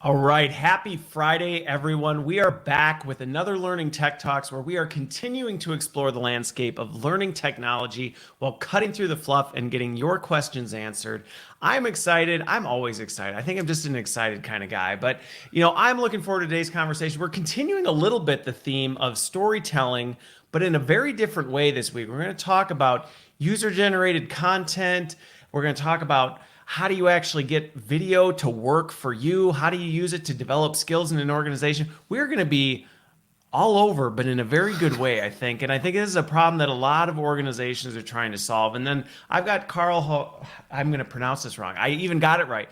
All right, happy Friday, everyone. We are back with another Learning Tech Talks where we are continuing to explore the landscape of learning technology while cutting through the fluff and getting your questions answered. I'm excited. I'm always excited. I think I'm just an excited kind of guy. But, I'm looking forward to today's conversation. We're continuing a little bit the theme of storytelling, but in a very different way this week. We're going to talk about user-generated content. We're going to talk about how do you actually get video to work for you? How do you use it to develop skills in an organization? We're going to be all over, but in a very good way, I think. And I think this is a problem that a lot of organizations are trying to solve. And then I've got I'm going to pronounce this wrong. I even got it right.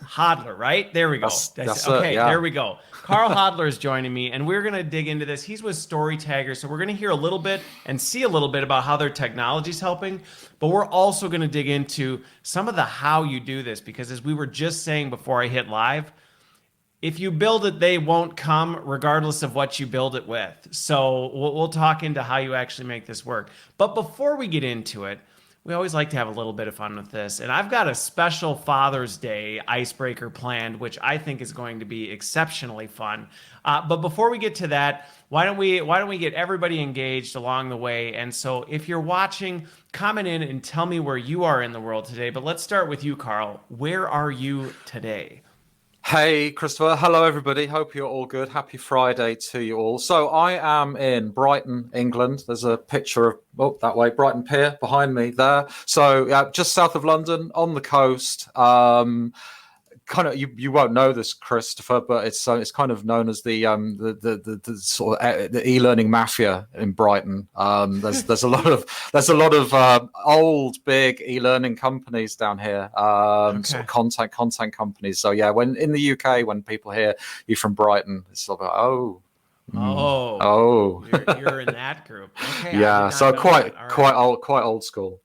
Hodler, right? There we go. That's okay, it, yeah. There we go. Carl Hodler is joining me, and we're going to dig into this. He's with StoryTagger, so we're going to hear a little bit and see a little bit about how their technology is helping, but we're also going to dig into some of the how you do this, because as we were just saying before I hit live, if you build it, they won't come regardless of what you build it with. So we'll talk into how you actually make this work. But before we get into it, we always like to have a little bit of fun with this. And I've got a special Father's Day icebreaker planned, which I think is going to be exceptionally fun. But before we get to that, why don't we get everybody engaged along the way? And so if you're watching, comment in and tell me where you are in the world today. But let's start with you, Carl. Where are you today? Hey, Christopher. Hello, everybody. Hope you're all good. Happy Friday to you all. So I am in Brighton, England. There's a picture of, that way, Brighton Pier behind me there. So just south of London on the coast. Kind of, you won't know this, Christopher, but it's kind of known as the sort of the e-learning mafia in Brighton. There's a lot of old big e-learning companies down here, sort of content companies. So yeah, when in the UK, when people hear you from Brighton, it's sort of like, you're in that group. Okay, yeah, so quite old school.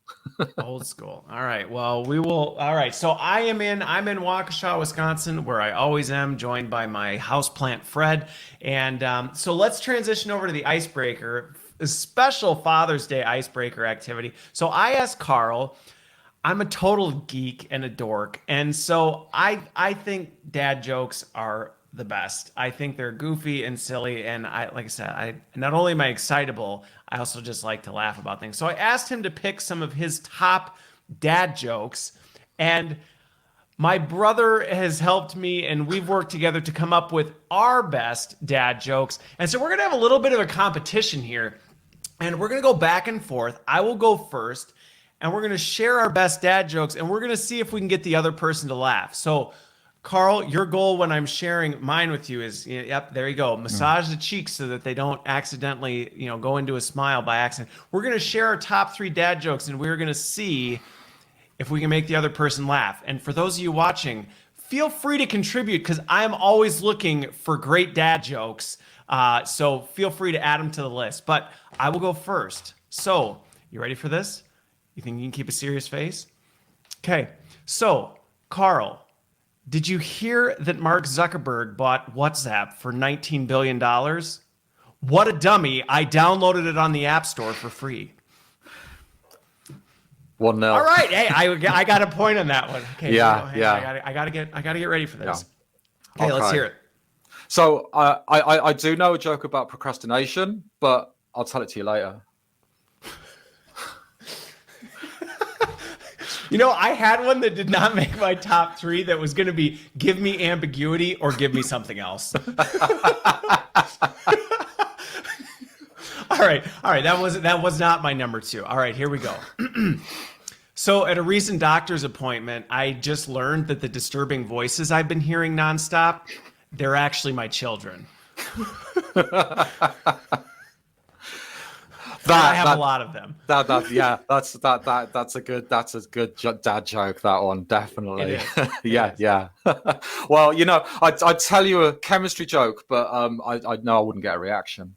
Old school. All right. Well, we will. All right. So I'm in Waukesha, Wisconsin, where I always am, joined by my houseplant Fred. And so let's transition over to the icebreaker, a special Father's Day icebreaker activity. So I asked Carl. I'm a total geek and a dork, and so I think dad jokes are the best. I think they're goofy and silly, and like I said, I not only am I excitable, I also just like to laugh about things. So I asked him to pick some of his top dad jokes, and my brother has helped me, and we've worked together to come up with our best dad jokes. And so we're gonna have a little bit of a competition here, and we're gonna go back and forth. I will go first, and we're gonna share our best dad jokes, and we're gonna see if we can get the other person to laugh. So Carl, your goal when I'm sharing mine with you is, yep, there you go. Massage the cheeks so that they don't accidentally, go into a smile by accident. We're going to share our top 3 dad jokes, and we're going to see if we can make the other person laugh. And for those of you watching, feel free to contribute, because I'm always looking for great dad jokes. So feel free to add them to the list. But I will go first. So you ready for this? You think you can keep a serious face? Okay. So, Carl, did you hear that Mark Zuckerberg bought WhatsApp for $19 billion? What a dummy. I downloaded it on the App Store for free. 1-0. All right. Hey, I got a point on that one. Okay. Yeah. I gotta get ready for this. Yeah. Okay, let's hear it. So I do know a joke about procrastination, but I'll tell it to you later. I had one that did not make my top 3 that was going to be give me ambiguity or give me something else. All right. That was not my number 2. All right, here we go. So at a recent doctor's appointment, I just learned that the disturbing voices I've been hearing nonstop, they're actually my children. I have a lot of them. That's a good dad joke. That one, definitely. Yeah. Well, I'd tell you a chemistry joke, but I know I wouldn't get a reaction.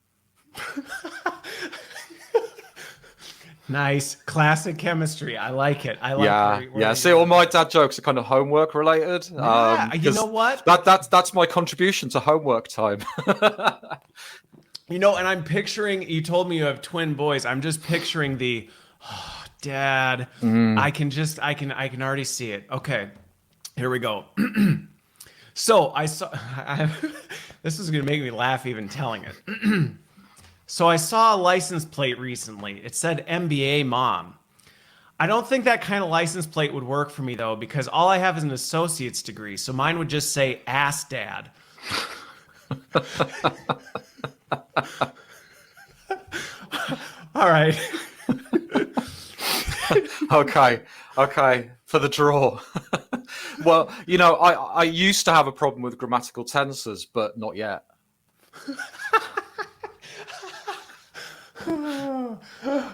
Nice, classic chemistry. I like it. I like. Yeah. See, all my dad jokes are kind of homework related. Yeah, you know what? That's my contribution to homework time. And I'm picturing, you told me you have twin boys. I'm just picturing Dad. I can already see it. Okay, here we go. So I saw. This is going to make me laugh even telling it. So I saw a license plate recently. It said MBA mom. I don't think that kind of license plate would work for me though, because all I have is an associate's degree. So mine would just say ass dad. All right. Okay, for the draw. Well, I used to have a problem with grammatical tenses, but not yet.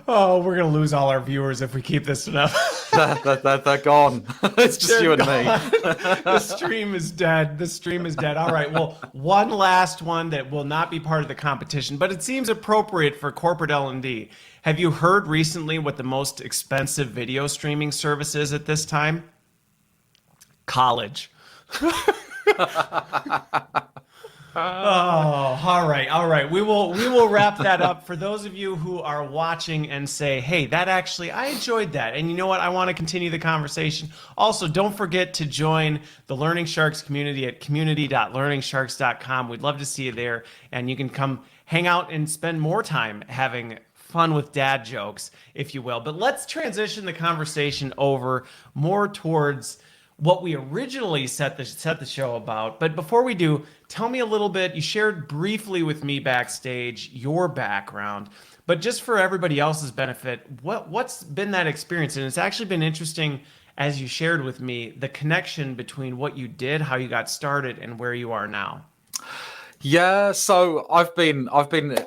Oh, we're gonna lose all our viewers if we keep this enough. They're gone. It's just They're you and gone. me. The stream is dead. The stream is dead. All right. Well, one last one that will not be part of the competition, but it seems appropriate for corporate L&D. Have you heard recently what the most expensive video streaming service is at this time? College. Oh, all right. We will wrap that up. For those of you who are watching and say, "Hey, that actually I enjoyed that," and you know what, I want to continue the conversation. Also, don't forget to join the Learning Sharks community at community.learningsharks.com. We'd love to see you there, and you can come hang out and spend more time having fun with dad jokes, if you will. But let's transition the conversation over more towards what we originally set the show about. But before we do, tell me a little bit. You shared briefly with me backstage your background, but just for everybody else's benefit, what's been that experience? And it's actually been interesting, as you shared with me, the connection between what you did, how you got started, and where you are now. Yeah, so I've been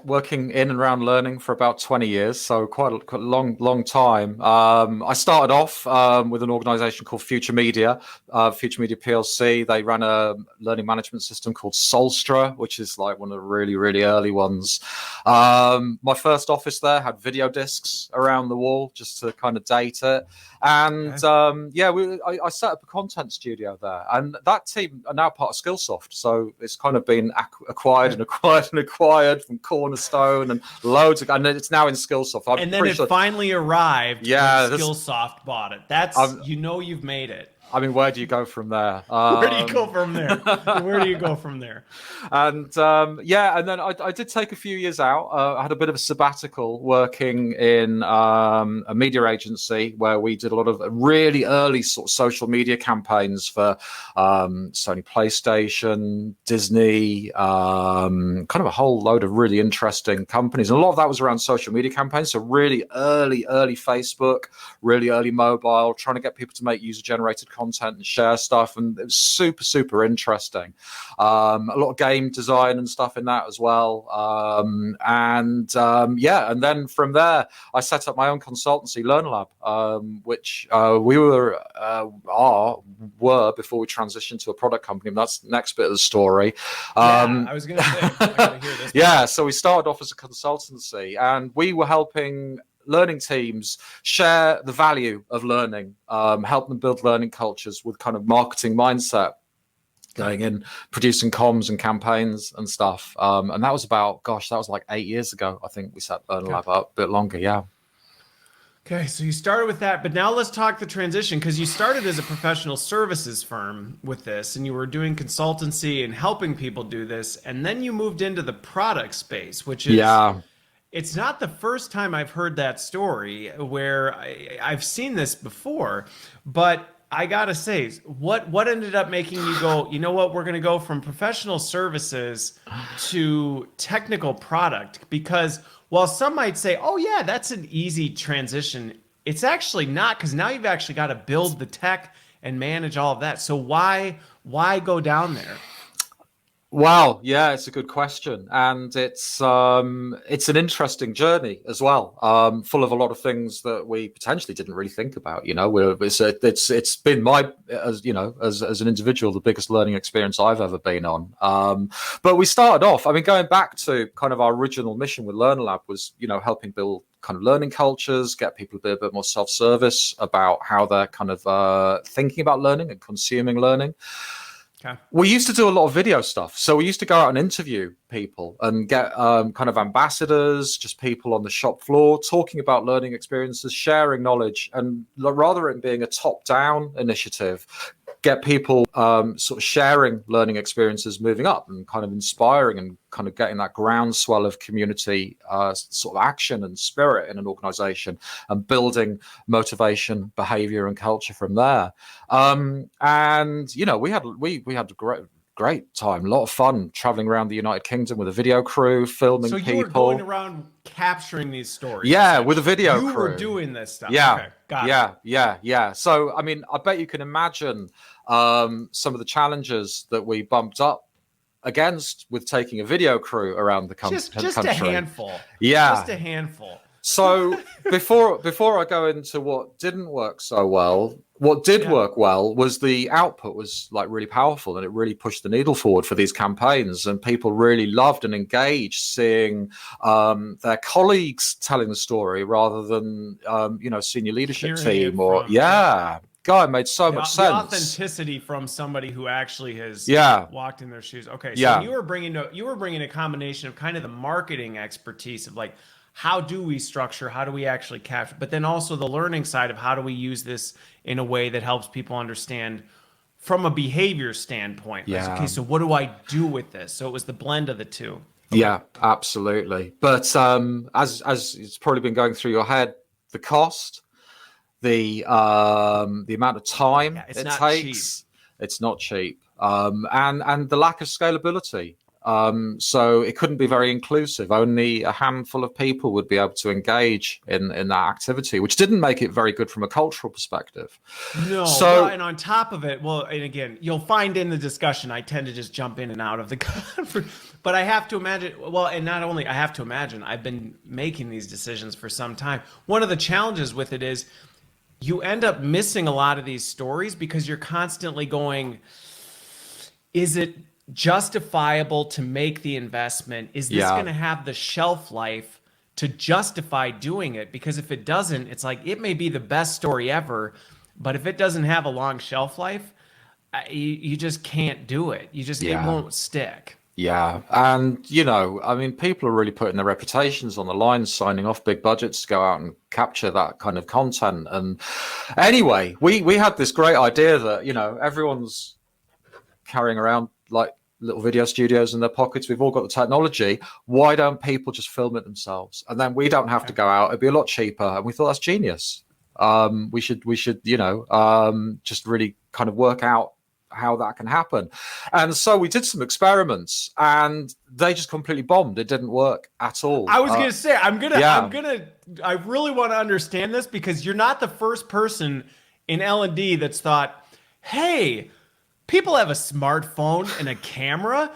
working in and around learning for about 20 years, so quite a long time. I started off with an organization called Future Media PLC. They ran a learning management system called Solstra, which is like one of the really, really early ones. My first office there had video discs around the wall just to kind of date it. And I set up a content studio there, and that team are now part of Skillsoft. So it's kind of been acquired from Cornerstone and loads of, and it's now in Skillsoft. And then it finally arrived. Yeah, when Skillsoft bought it. That's you've made it. I mean, where do you go from there? Where do you go from there? Where do you go from there? And and then I did take a few years out. I had a bit of a sabbatical working in a media agency where we did a lot of really early sort of social media campaigns for Sony PlayStation, Disney, kind of a whole load of really interesting companies. And a lot of that was around social media campaigns. So really early Facebook, really early mobile, trying to get people to make user-generated content and share stuff, and it was super interesting. A lot of game design and stuff in that as well. And then from there I set up my own consultancy, LearnLab, which we were before we transitioned to a product company. And that's the next bit of the story. I was gonna say, I gotta hear this. Yeah, so we started off as a consultancy, and we were helping learning teams share the value of learning, help them build learning cultures with kind of marketing mindset, going in, producing comms and campaigns and stuff. And that was that was like 8 years ago. I think we set LearnLab up a bit longer. Yeah. Okay, so you started with that, but now let's talk the transition, because you started as a professional services firm with this, and you were doing consultancy and helping people do this, and then you moved into the product space, which is it's not the first time I've heard that story, where I've seen this before, but I gotta say, what ended up making you go, you know what, we're gonna go from professional services to technical product? Because while some might say, oh yeah, that's an easy transition, it's actually not, because now you've actually got to build the tech and manage all of that. So why go down there? Wow, yeah, it's a good question, and it's an interesting journey as well, full of a lot of things that we potentially didn't really think about. It's been my, as an individual, the biggest learning experience I've ever been on. But we started off, I mean, going back to kind of our original mission with LearnLab was, helping build kind of learning cultures, get people to be a bit more self-service about how they're kind of thinking about learning and consuming learning. Okay. We used to do a lot of video stuff. So we used to go out and interview people and get kind of ambassadors, just people on the shop floor, talking about learning experiences, sharing knowledge. And rather than being a top-down initiative, get people sort of sharing learning experiences, moving up and kind of inspiring and kind of getting that groundswell of community sort of action and spirit in an organization, and building motivation, behavior and culture from there. And you know, we had a great time, a lot of fun traveling around the United Kingdom with a video crew, filming people. So you were going around capturing these stories? Yeah, with a video crew. You were doing this stuff. Yeah, okay, got it. Yeah. So, I mean, I bet you can imagine some of the challenges that we bumped up against with taking a video crew around the country. Just a handful. Yeah, just a handful. So before I go into what didn't work so well, what did work well was the output was like really powerful, and it really pushed the needle forward for these campaigns, and people really loved and engaged seeing their colleagues telling the story rather than you know, senior leadership team or God, it made so much sense. The authenticity from somebody who actually has walked in their shoes. Okay, so you were bringing a combination of kind of the marketing expertise of like, how do we structure, how do we actually capture, but then also the learning side of how do we use this in a way that helps people understand from a behavior standpoint. Yeah. Okay, so what do I do with this? So it was the blend of the two. Okay. Yeah, absolutely. But as it's probably been going through your head, the cost, the amount of time it takes, it's not cheap. And the lack of scalability. So it couldn't be very inclusive. Only a handful of people would be able to engage in that activity, which didn't make it very good from a cultural perspective. No. So, and on top of it, well, and again, you'll find in the discussion, I tend to just jump in and out of the conference, but I have to imagine, well, and not only I have to imagine, I've been making these decisions for some time. One of the challenges with it is you end up missing a lot of these stories because you're constantly going, is it justifiable to make the investment? Is this going to have the shelf life to justify doing it? Because if it doesn't, it's like, it may be the best story ever, but if it doesn't have a long shelf life, you just can't do it. You just, it won't stick. Yeah. And, you know, I mean, people are really putting their reputations on the line, signing off big budgets to go out and capture that kind of content. And anyway, we had this great idea that, you know, everyone's carrying around like little video studios in their pockets. We've all got the technology. Why don't people just film it themselves? And then we don't have to go out. It'd be a lot cheaper. And we thought that's genius. We should, you know, just really kind of work out how that can happen. And so we did some experiments and they just completely bombed. It didn't work at all. I was going to say, I really want to understand this, because you're not the first person in L&D that's thought, hey, people have a smartphone and a camera.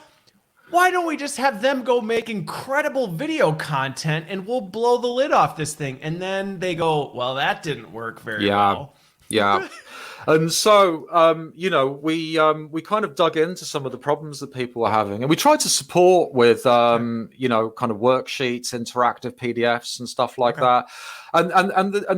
Why don't we just have them go make incredible video content and we'll blow the lid off this thing? And then they go, well, that didn't work very well. Yeah. And so, you know, we kind of dug into some of the problems that people were having, and we tried to support with, you know, kind of worksheets, interactive PDFs and stuff like that. And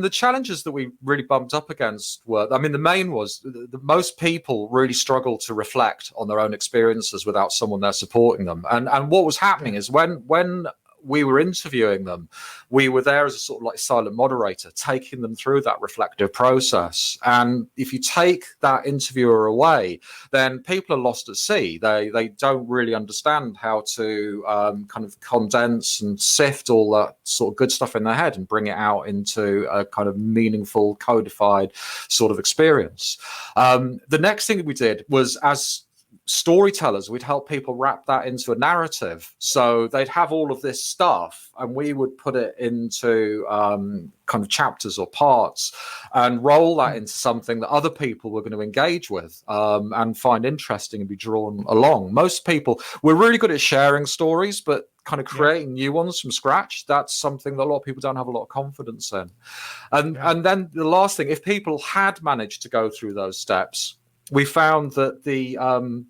the challenges that we really bumped up against were, I mean, the main was the most people really struggle to reflect on their own experiences without someone there supporting them. And what was happening is when we were interviewing them, we were there as a sort of like silent moderator, taking them through that reflective process. And if you take that interviewer away, then people are lost at sea. They don't really understand how to kind of condense and sift all that sort of good stuff in their head and bring it out into a kind of meaningful, codified sort of experience. The next thing that we did was, as storytellers, we'd help people wrap that into a narrative. So they'd have all of this stuff and we would put it into kind of chapters or parts and roll that into something that other people were going to engage with and find interesting and be drawn along. Most people, we're really good at sharing stories, but kind of creating new ones from scratch, that's something that a lot of people don't have a lot of confidence in. And then the last thing, if people had managed to go through those steps, we found that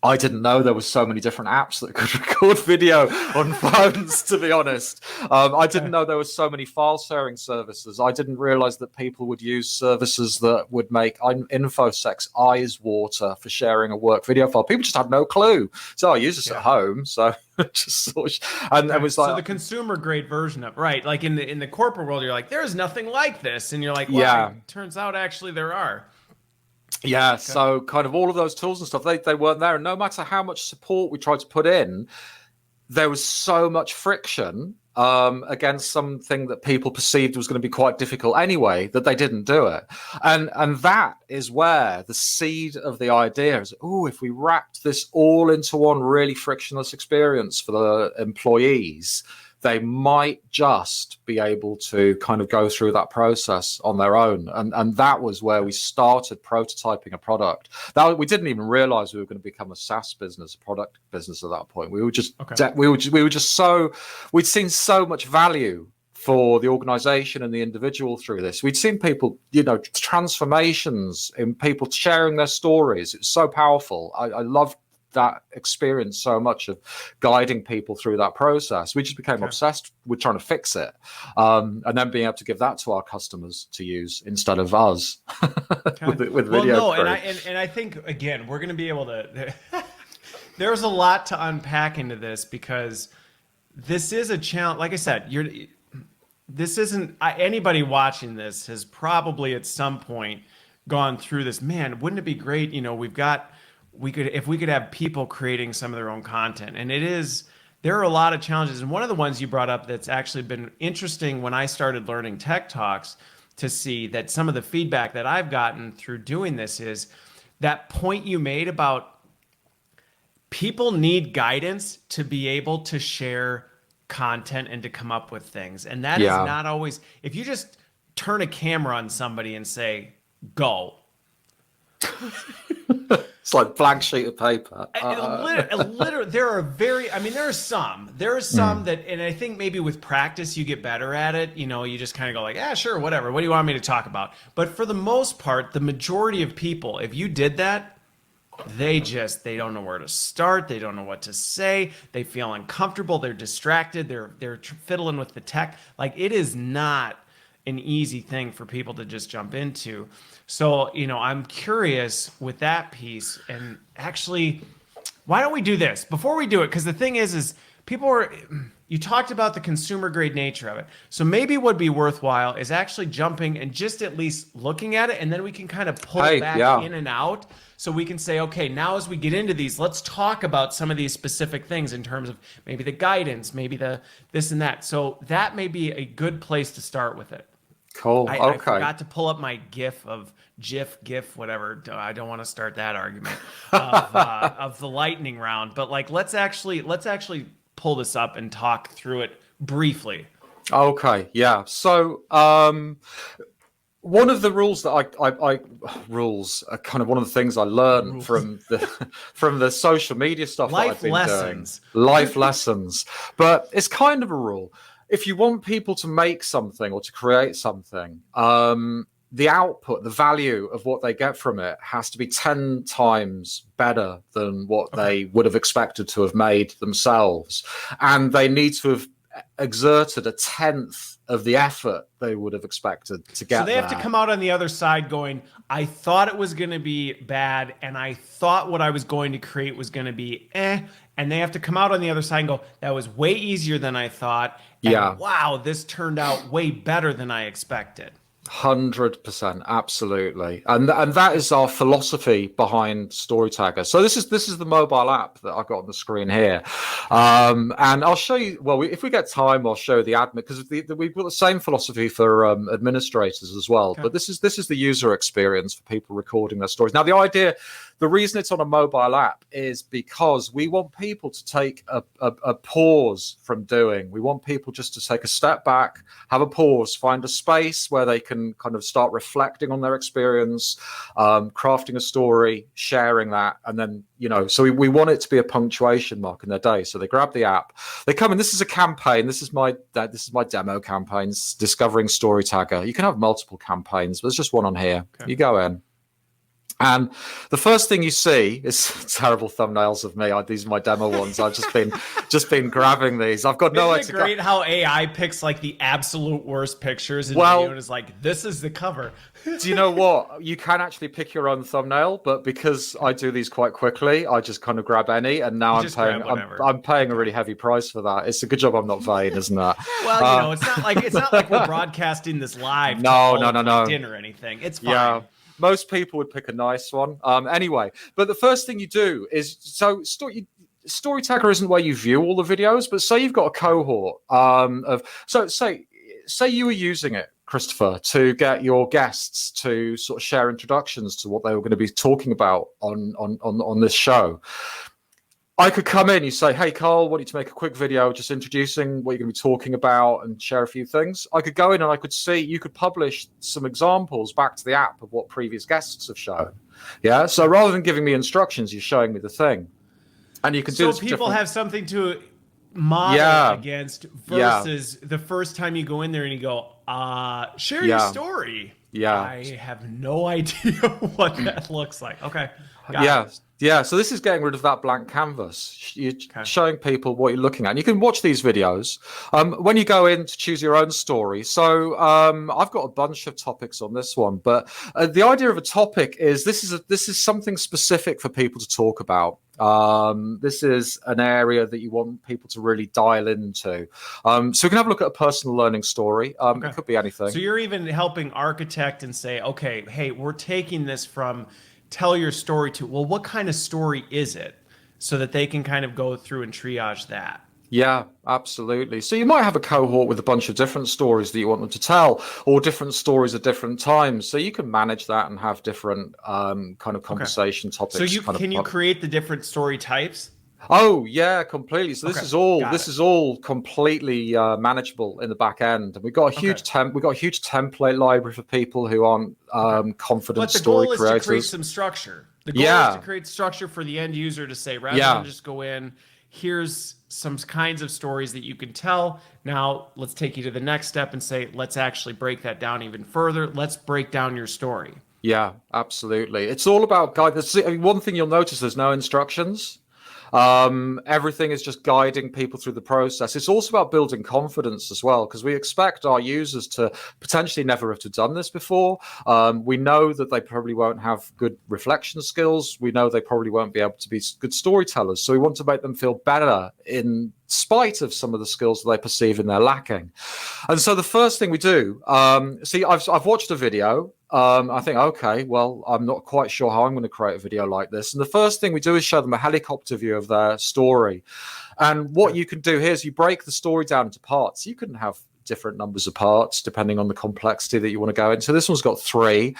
I didn't know there was so many different apps that could record video on phones, to be honest. I didn't know there were so many file sharing services. I didn't realize that people would use services that would make InfoSec's eyes water for sharing a work video file. People just had no clue. So I use this at home. So just sort of, and it was like, so the consumer grade version of, right, like in the corporate world, you're like, there's nothing like this. And you're like, well, it turns out actually there are. Yeah, so kind of all of those tools and stuff, they weren't there. And no matter how much support we tried to put in, there was so much friction against something that people perceived was going to be quite difficult anyway, that they didn't do it. And that is where the seed of the idea is, oh, if we wrapped this all into one really frictionless experience for the employees, they might just be able to kind of go through that process on their own. And that was where we started prototyping a product. That we didn't even realize we were going to become a SaaS business, a product business at that point. We were just we'd seen so much value for the organization and the individual through this. We'd seen people, transformations in people sharing their stories. It's so powerful. I loved that experience so much of guiding people through that process. We just became obsessed with trying to fix it, and then being able to give that to our customers to use instead of us with video. And I think again we're going to be able to. There's a lot to unpack into this because this is a challenge. Like I said, this isn't anybody watching this has probably at some point gone through this. Man, wouldn't it be great? If we could have people creating some of their own content. And there are a lot of challenges. And one of the ones you brought up that's actually been interesting when I started learning Tech Talks to see that some of the feedback that I've gotten through doing this is that point you made about people need guidance to be able to share content and to come up with things. And that is not always, if you just turn a camera on somebody and say, go. It's like blank sheet of paper. Literally, there are some that, and I think maybe with practice you get better at it. You just kind of go like, yeah, sure, whatever. What do you want me to talk about? But for the most part, the majority of people, if you did that, they don't know where to start. They don't know what to say. They feel uncomfortable. They're distracted. They're fiddling with the tech. Like, it is not an easy thing for people to just jump into. So, I'm curious with that piece, and actually, why don't we do this before we do it? Because the thing is you talked about the consumer grade nature of it. So maybe what would be worthwhile is actually jumping and just at least looking at it, and then we can kind of pull back in and out. So we can say, okay, now as we get into these, let's talk about some of these specific things in terms of maybe the guidance, maybe the this and that. So that may be a good place to start with it. Cool. I forgot to pull up my GIF, whatever. I don't want to start that argument of the lightning round. But let's actually pull this up and talk through it briefly. Okay. Yeah. So one of the rules that rules are kind of one of the things I learned from the social media stuff that I've been doing. Life lessons. But it's kind of a rule. If you want people to make something or to create something, the output, the value of what they get from it has to be 10 times better than what they would have expected to have made themselves. And they need to have exerted a tenth of the effort they would have expected to get. So they have to come out on the other side going, I thought it was going to be bad, and I thought what I was going to create was going to be and they have to come out on the other side and go, that was way easier than I thought. And wow, this turned out way better than I expected. 100%, absolutely, and that is our philosophy behind StoryTagger. So this is the mobile app that I've got on the screen here, and I'll show you. Well, if we get time, I'll show the admin, because we've got the same philosophy for administrators as well. Okay. But this is the user experience for people recording their stories. Now, the reason it's on a mobile app is because we want people to take a pause from doing. We want people just to take a step back, have a pause, find a space where they can kind of start reflecting on their experience, crafting a story, sharing that, and then, so we want it to be a punctuation mark in their day. So they grab the app, they come in. This is a campaign. This is my demo campaigns, discovering StoryTagger. You can have multiple campaigns, but there's just one on here. Okay. You go in. And the first thing you see is terrible thumbnails of me. These are my demo ones. I've just been grabbing these. I've got no idea. Isn't it great how AI picks the absolute worst pictures and video and is like, this is the cover. Do you know what? You can actually pick your own thumbnail, but because I do these quite quickly, I just kind of grab any. And now I'm paying a really heavy price for that. It's a good job I'm not vain, isn't it? Well, it's not like we're broadcasting this live. No. LinkedIn or anything. It's fine. Yeah. most people would pick a nice one. Anyway, but the first thing you do is StoryTagger isn't where you view all the videos, but say you've got a cohort say you were using it, Christopher, to get your guests to sort of share introductions to what they were going to be talking about on this show. I could come in, you say, hey, Carl, want you to make a quick video just introducing what you're going to be talking about and share a few things. I could go in and I could see, you could publish some examples back to the app of what previous guests have shown. Yeah. So rather than giving me instructions, you're showing me the thing. And you can do this. So people have something to model against versus the first time you go in there and you go, share your story. Yeah. I have no idea what that looks like. Okay. Yeah, so this is getting rid of that blank canvas. You're showing people what you're looking at. And you can watch these videos when you go in to choose your own story. So I've got a bunch of topics on this one, but the idea of a topic is this is something specific for people to talk about. This is an area that you want people to really dial into. So we can have a look at a personal learning story. It could be anything. So you're even helping architect and say, okay, hey, we're taking this from tell your story to, well, what kind of story is it? So that they can kind of go through and triage that. Yeah, absolutely. So you might have a cohort with a bunch of different stories that you want them to tell, or different stories at different times. So you can manage that and have different kind of conversation topics. So can you create the different story types? Oh yeah, completely. So this is all completely manageable in the back end, and we've got a huge template library for people who aren't confident story creators. But the goal is to create some structure. The goal is to create structure for the end user to say, rather than just go in, here's some kinds of stories that you can tell. Now let's take you to the next step and say, let's actually break that down even further. Let's break down your story. Yeah, absolutely. It's all about guidance. One thing you'll notice, there's no instructions. Everything is just guiding people through the process. It's also about building confidence as well, because we expect our users to potentially never have done this before. We know that they probably won't have good reflection skills. We know they probably won't be able to be good storytellers. So we want to make them feel better in spite of some of the skills that they perceive in they're lacking. And so the first thing we do, I've watched a video. I think, okay, well, I'm not quite sure how I'm going to create a video like this. And the first thing we do is show them a helicopter view of their story. And what you can do here is you break the story down into parts. You can have different numbers of parts depending on the complexity that you want to go into. This one's got 3.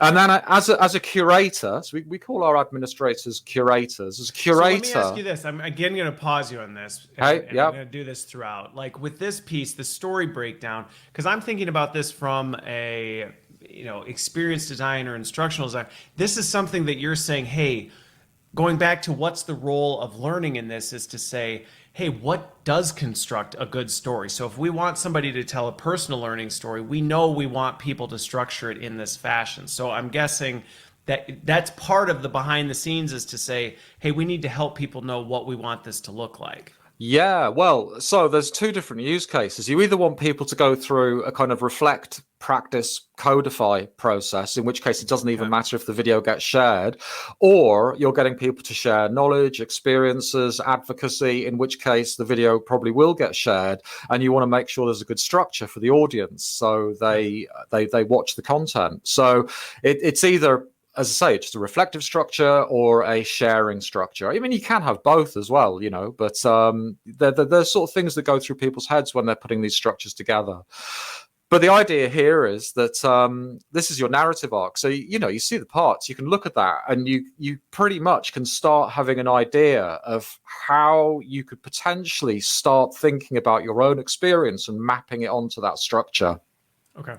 And then as a curator, so we call our administrators curators. As a curator... So let me ask you this. I'm again going to pause you on this. And I'm going to do this throughout. Like with this piece, the story breakdown, because I'm thinking about this from a experienced designer, instructional design. This is something that you're saying, hey, going back to what's the role of learning in this is to say, hey, what does construct a good story? So if we want somebody to tell a personal learning story, we know we want people to structure it in this fashion. So I'm guessing that's part of the behind the scenes is to say, hey, we need to help people know what we want this to look like. Yeah, well, so there's 2 different use cases. You either want people to go through a kind of reflect, practice, codify process, in which case it doesn't even matter if the video gets shared, or you're getting people to share knowledge, experiences, advocacy, in which case the video probably will get shared, and you want to make sure there's a good structure for the audience so they watch the content. So it's either, as I say, just a reflective structure or a sharing structure. I mean, you can have both as well, but they're sort of things that go through people's heads when they're putting these structures together. But the idea here is that this is your narrative arc. So, you see the parts, you can look at that, and you pretty much can start having an idea of how you could potentially start thinking about your own experience and mapping it onto that structure. Okay.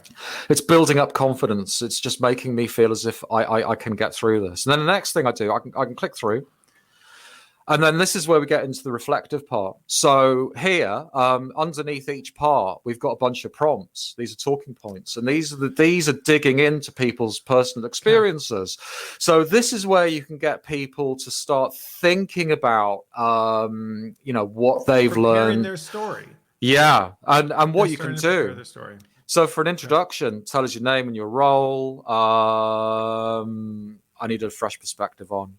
It's building up confidence. It's just making me feel as if I can get through this. And then the next thing I do, I can click through. And then this is where we get into the reflective part. So here, underneath each part, we've got a bunch of prompts. These are talking points. And these are digging into people's personal experiences. Okay. So this is where you can get people to start thinking about, what they've learned. Their story. Yeah. And what you can do. Their story. So for an introduction, tell us your name and your role. I need a fresh perspective on.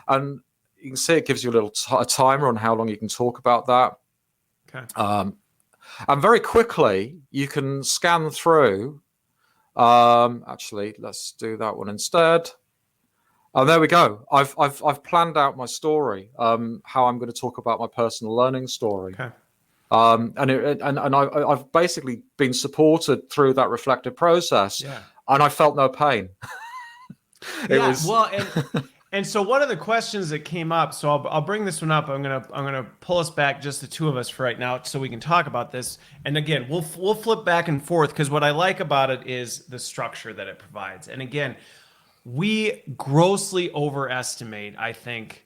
And you can see it gives you a little a timer on how long you can talk about that. Okay. And very quickly, you can scan through Actually, let's do that one instead. Oh, there we go. I've planned out my story, how I'm going to talk about my personal learning story. Okay. I've basically been supported through that reflective process, Yeah. and I felt no pain. It Yeah. was Well, and so one of the questions that came up, so I'll bring this one up. I'm gonna pull us back, just the two of us for right now, so we can talk about this. And again, we'll flip back and forth, because what I like about it is the structure that it provides. And again, we grossly overestimate, I think,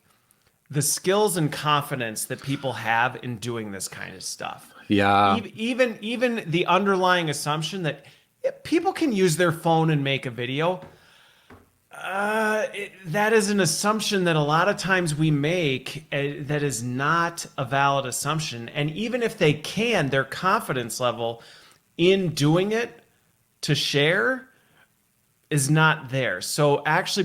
the skills and confidence that people have in doing this kind of stuff. yeah. Even the underlying assumption that people can use their phone and make a video. That is an assumption that a lot of times we make, that is not a valid assumption. And even if they can, their confidence level in doing it to share is not there. So actually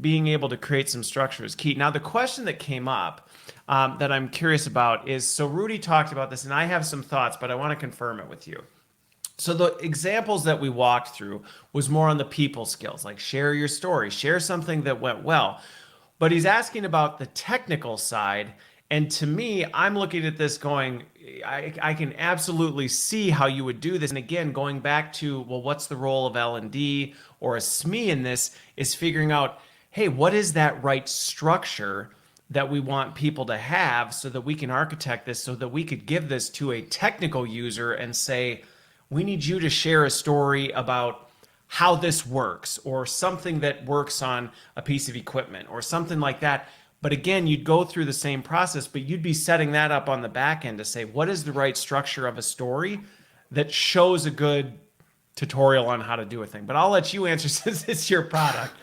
being able to create some structure is key. Now, the question that came up, that I'm curious about is, so Rudy talked about this, and I have some thoughts, but I want to confirm it with you. So the examples that we walked through was more on the people skills, like share your story, share something that went well. But he's asking about the technical side. And to me, I'm looking at this going, I can absolutely see how you would do this. And again, going back to, well, what's the role of L&D or a SME in this, is figuring out, hey, what is that right structure that we want people to have, so that we can architect this, so that we could give this to a technical user and say, we need you to share a story about how this works, or something that works on a piece of equipment, or something like that. But again, you'd go through the same process, but you'd be setting that up on the back end to say, what is the right structure of a story that shows a good tutorial on how to do a thing? But I'll let you answer, since it's your product.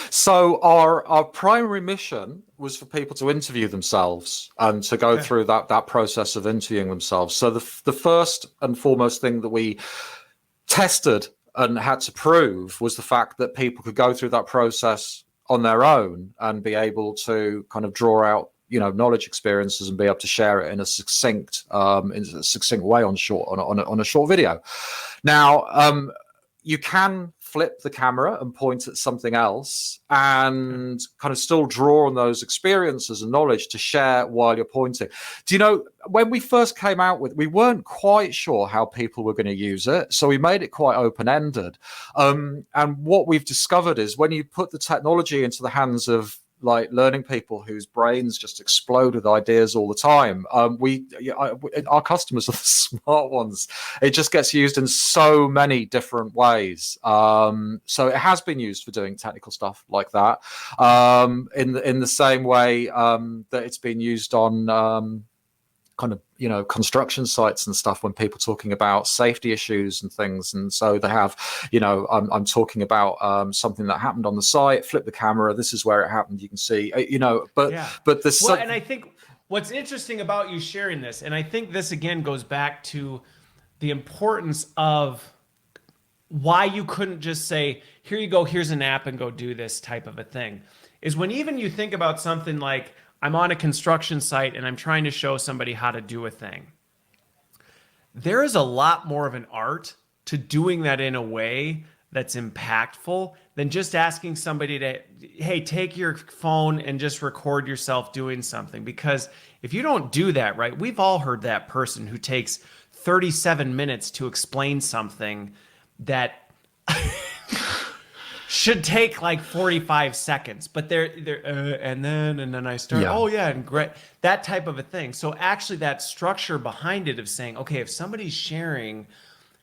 So our primary mission was for people to interview themselves and to go through that process of interviewing themselves. So the first and foremost thing that we tested and had to prove was the fact that people could go through that process on their own and be able to kind of draw out, knowledge, experiences, and be able to share it in a succinct way on a short video. Now, you can flip the camera and point at something else and kind of still draw on those experiences and knowledge to share while you're pointing. Do you know, when we first came out with, we weren't quite sure how people were going to use it, so we made it quite open-ended. And what we've discovered is, when you put the technology into the hands of like learning people whose brains just explode with ideas all the time, our customers are the smart ones. It just gets used in so many different ways. So it has been used for doing technical stuff like that, in the same way that it's been used on kind of construction sites and stuff, when people are talking about safety issues and things. And so they have, I'm talking about something that happened on the site, flip the camera, this is where it happened, you can see, but this. Well, and I think what's interesting about you sharing this, and I think this again goes back to the importance of why you couldn't just say, here you go, here's an app, and go do this type of a thing, is when even you think about something like, I'm on a construction site and I'm trying to show somebody how to do a thing. There is a lot more of an art to doing that in a way that's impactful than just asking somebody to, hey, take your phone and just record yourself doing something. Because if you don't do that right, we've all heard that person who takes 37 minutes to explain something that should take like 45 seconds, but and then I start, oh yeah, and great, that type of a thing. So actually that structure behind it of saying, okay, if somebody's sharing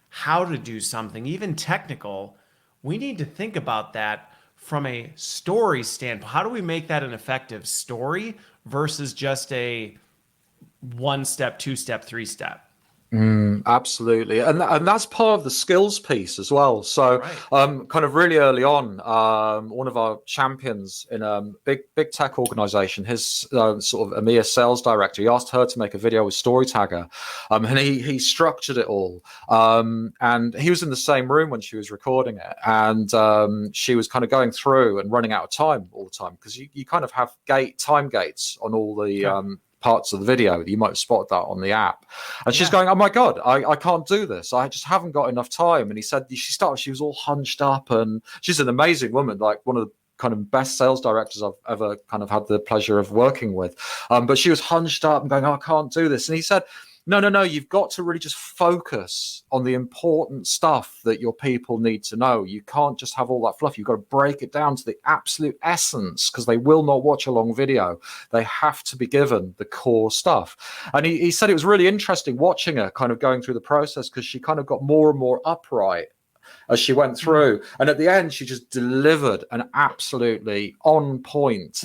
how to do something, even technical, we need to think about that from a story standpoint. How do we make that an effective story versus just a 1-step, 2-step, 3-step? Absolutely, and that's part of the skills piece as well. So kind of really early on, one of our champions in a big tech organization, his sort of EMEA sales director, he asked her to make a video with StoryTagger, and he structured it all, and he was in the same room when she was recording it, and she was kind of going through and running out of time all the time, because you kind of have time gates on all the parts of the video. You might have spotted that on the app. And she's going, oh my God, I can't do this. I just haven't got enough time. And he said she was all hunched up, and she's an amazing woman, like one of the kind of best sales directors I've ever kind of had the pleasure of working with. But she was hunched up and going, oh, I can't do this. And he said, no, you've got to really just focus on the important stuff that your people need to know. You can't just have all that fluff. You've got to break it down to the absolute essence, because they will not watch a long video. They have to be given the core stuff. And he said it was really interesting watching her kind of going through the process, because she kind of got more and more upright as she went through, and at the end she just delivered an absolutely on point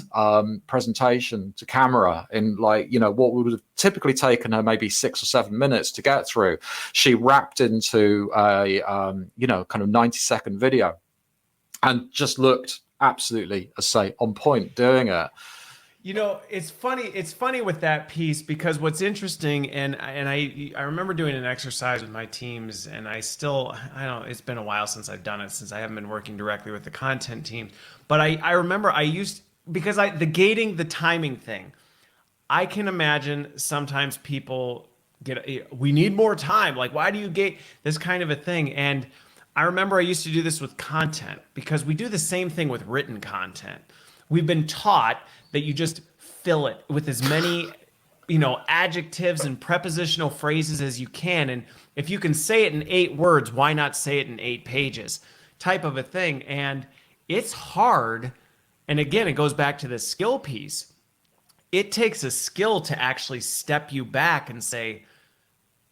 presentation to camera in, like, you know, what would have typically taken her maybe 6 or 7 minutes to get through. She wrapped into a you know, kind of 90-second video, and just looked absolutely, as I say, on point doing it. You know, it's funny with that piece, because what's interesting, and I remember doing an exercise with my teams, and I don't, it's been a while since I've done it, since I haven't been working directly with the content team. But I remember because the gating, the timing thing, I can imagine sometimes people we need more time. Like, why do you gate this kind of a thing? And I remember I used to do this with content, because we do the same thing with written content. We've been taught that you just fill it with as many, you know, adjectives and prepositional phrases as you can. And if you can say it in 8 words, why not say it in 8 pages type of a thing? And it's hard. And again, it goes back to the skill piece. It takes a skill to actually step you back and say,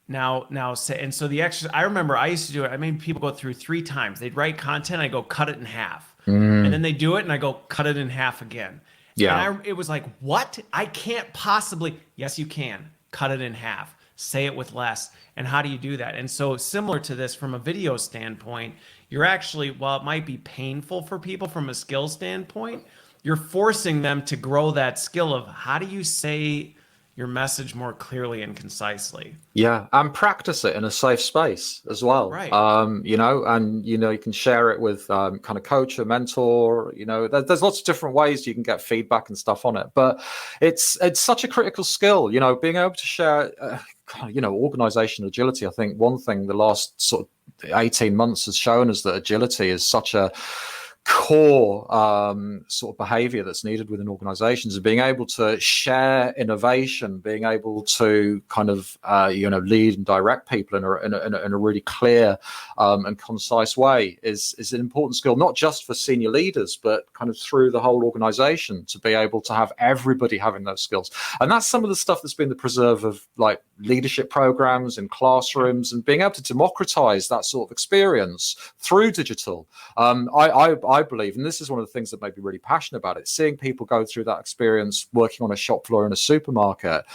now say. And so the extra, I remember I used to do it. I made people go through 3 times. They'd write content. I go, cut it in half. And then they do it, and I go, cut it in half again. Yeah. And it was like, what? I can't possibly. Yes, you can. Cut it in half. Say it with less. And how do you do that? And so similar to this, from a video standpoint, you're actually, while it might be painful for people from a skill standpoint, you're forcing them to grow that skill of how do you say your message more clearly and concisely. Yeah, and practice it in a safe space as well. Right. You know, and you know, you can share it with kind of coach or mentor. You know, there's lots of different ways you can get feedback and stuff on it. But it's such a critical skill. You know, being able to share. You know, organizational agility. I think one thing the last sort of 18 months has shown us that agility is such a core sort of behavior that's needed within organizations, and being able to share innovation, being able to kind of you know, lead and direct people in a really clear and concise way is an important skill, not just for senior leaders, but kind of through the whole organization, to be able to have everybody having those skills. And that's some of the stuff that's been the preserve of, like, leadership programs in classrooms, and being able to democratize that sort of experience through digital. I believe, and this is one of the things that made me really passionate about it, seeing people go through that experience working on a shop floor in a supermarket,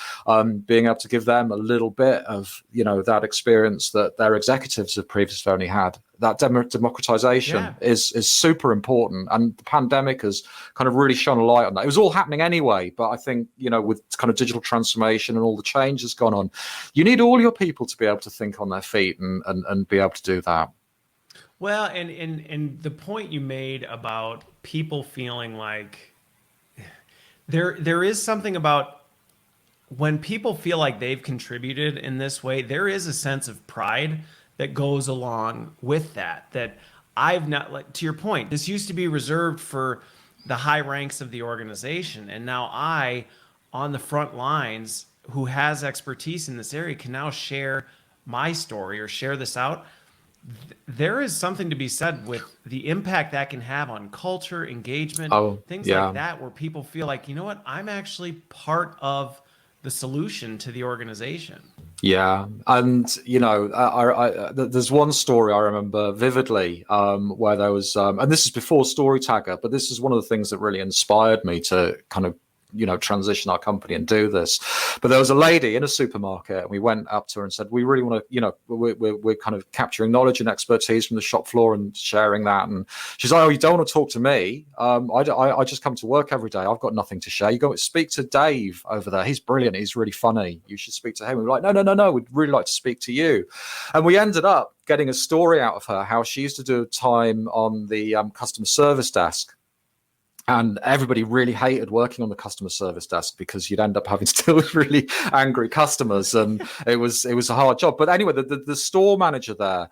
being able to give them a little bit of, you know, that experience that their executives have previously only had. That democratization is super important, and the pandemic has kind of really shone a light on that. It was all happening anyway, but I think, you know, with kind of digital transformation and all the change that's gone on, you need all your people to be able to think on their feet and be able to do that. Well, and the point you made about people feeling like there is something about when people feel like they've contributed in this way, there is a sense of pride that goes along with that. That I've not, like, to your point, this used to be reserved for the high ranks of the organization, and now I, on the front lines, who has expertise in this area, can now share my story or share this out. There is something to be said with the impact that can have on culture, engagement, things like that, where people feel like, you know what, I'm actually part of the solution to the organization. Yeah, and you know, there's one story I remember vividly where there was, and this is before StoryTagger, but this is one of the things that really inspired me to kind of, you know, transition our company and do this. But there was a lady in a supermarket, and we went up to her and said, we really want to, you know, we're kind of capturing knowledge and expertise from the shop floor and sharing that. And she's like, oh, you don't want to talk to me? I just come to work every day. I've got nothing to share. You go speak to Dave over there. He's brilliant. He's really funny. You should speak to him. We were like, no. We'd really like to speak to you. And we ended up getting a story out of her, how she used to do time on the customer service desk. And everybody really hated working on the customer service desk because you'd end up having to deal with really angry customers, and it was a hard job. But anyway, the store manager there,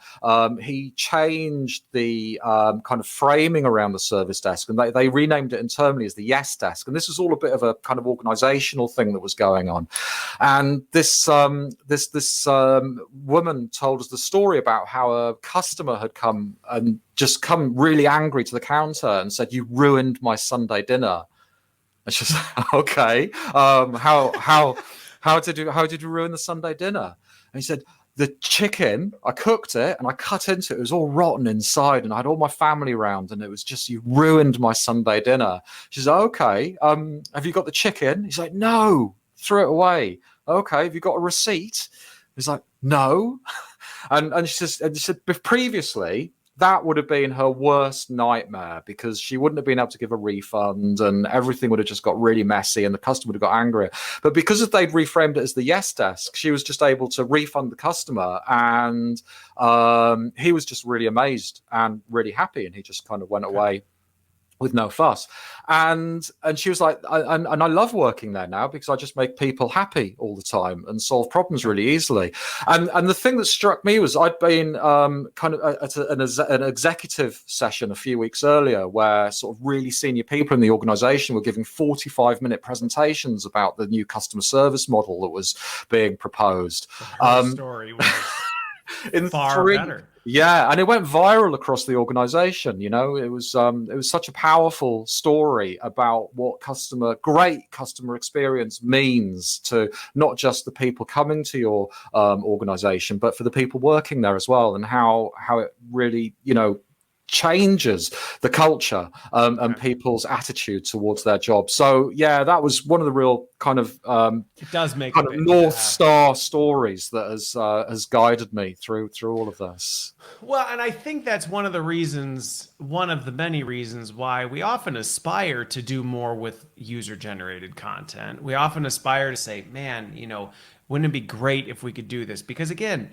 he changed the kind of framing around the service desk, and they renamed it internally as the Yes Desk. And this was all a bit of a kind of organizational thing that was going on. And this woman told us the story about how a customer had come really angry to the counter and said, "You ruined my Sunday dinner." And she's like, "Okay, how did you ruin the Sunday dinner?" And he said, "The chicken, I cooked it and I cut into it. It was all rotten inside, and I had all my family around, and it was just, you ruined my Sunday dinner." She's like, "Okay, have you got the chicken?" He's like, "No, threw it away." "Okay, have you got a receipt?" He's like, "No." And she said previously, that would have been her worst nightmare, because she wouldn't have been able to give a refund, and everything would have just got really messy, and the customer would have got angry. But because if they'd reframed it as the Yes Desk, she was just able to refund the customer, and he was just really amazed and really happy, and he just kind of went away with no fuss. And she was like, and I love working there now because I just make people happy all the time and solve problems really easily. And the thing that struck me was I'd been kind of at an executive session a few weeks earlier where sort of really senior people in the organization were giving 45-minute presentations about the new customer service model that was being proposed. Her story was in far better. Yeah, and it went viral across the organization. You know, it was such a powerful story about what great customer experience means to not just the people coming to your organization, but for the people working there as well, and how it really, you know, changes the culture and people's attitude towards their job. So yeah, that was one of the real kind of it does make kind of North Star stories that has guided me through all of this. Well, and I think that's one of the many reasons why we often aspire to do more with user-generated content. We often aspire to say, man, you know, wouldn't it be great if we could do this? Because again,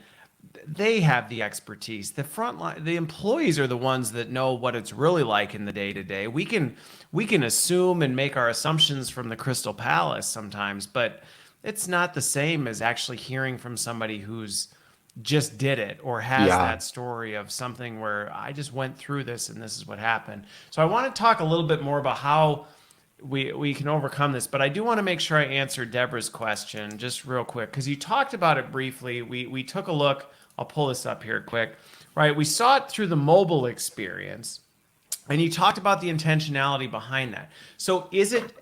they have the expertise. The frontline, the employees are the ones that know what it's really like in the day-to-day. We can assume and make our assumptions from the Crystal Palace sometimes, but it's not the same as actually hearing from somebody who's just did it or has that story of something where I just went through this and this is what happened. So I want to talk a little bit more about how we can overcome this, but I do want to make sure I answer Deborah's question just real quick, because you talked about it briefly. We took a look. I'll pull this up here quick. Right, we saw it through the mobile experience, and you talked about the intentionality behind that. So is it